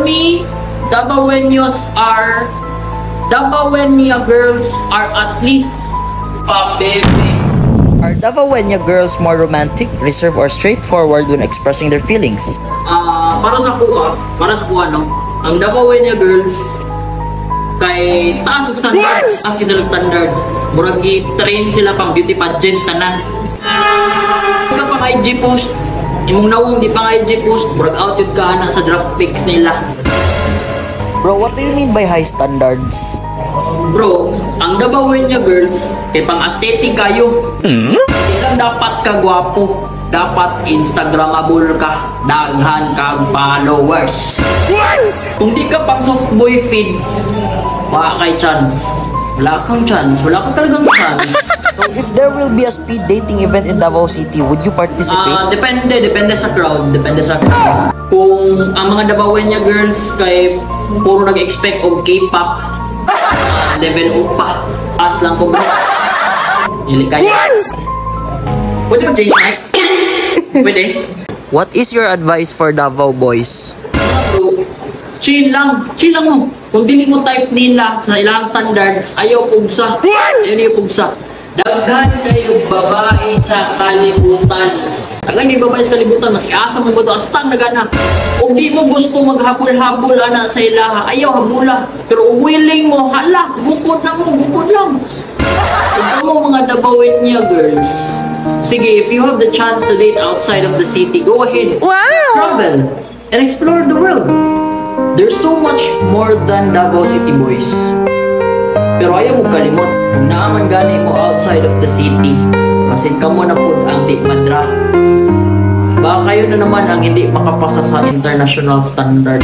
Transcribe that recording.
me, Davaoeña girls are at least pabebe. Are Davaoeña girls more romantic, reserved, or straightforward when expressing their feelings? Para sa kuha, no? Ang Davaoeña girls, kay taas og standards, taas sila standards. Murag i-train sila pang beauty pageant tanan. Ka pang IG post, imong nawong di pang IG post, murag out yun ka na sa draft pics nila. Bro, what do you mean by high standards? Bro, ang Davaoeña girls, kay pang aesthetic kayo. Ilang dapat ka gwapo, dapat Instagramable ka, daghan kag followers. Kung di ka pang soft boy feed, wala kay chance. Wala kang chance, wala kang talagang chance. So if there will be a speed dating event in Davao City, would you participate? Depende sa crowd, Kung ang mga Davaoeña girls kay puro nag-expect og K-pop, level up pa. Pass lang ko bro. Ilikay. Pwede mag-change mic? Pwede. What is your advice for Davao boys? Bro, chill lang mo. Kung dili mo type nila sa ilang standards, ayaw pugsa. Daghan kayo babae sa kalibutan. Maski asa mo ba ito, astang nagana. Kung di mo gusto maghabol-habol ana sa ilaha, ayaw habula. Pero willing mo, hala, bukod lang. Kung mo mga Davaoeña girls, sige, if you have the chance to date outside of the city, go ahead. Wow! Travel and explore the world. There's so much more than Davao City boys. Pero ayaw mo kalimot, kung naaman gani mo outside of the city, kasi kamo na po ang di madraft. Baka kayo na naman ang hindi makapasa sa international standard.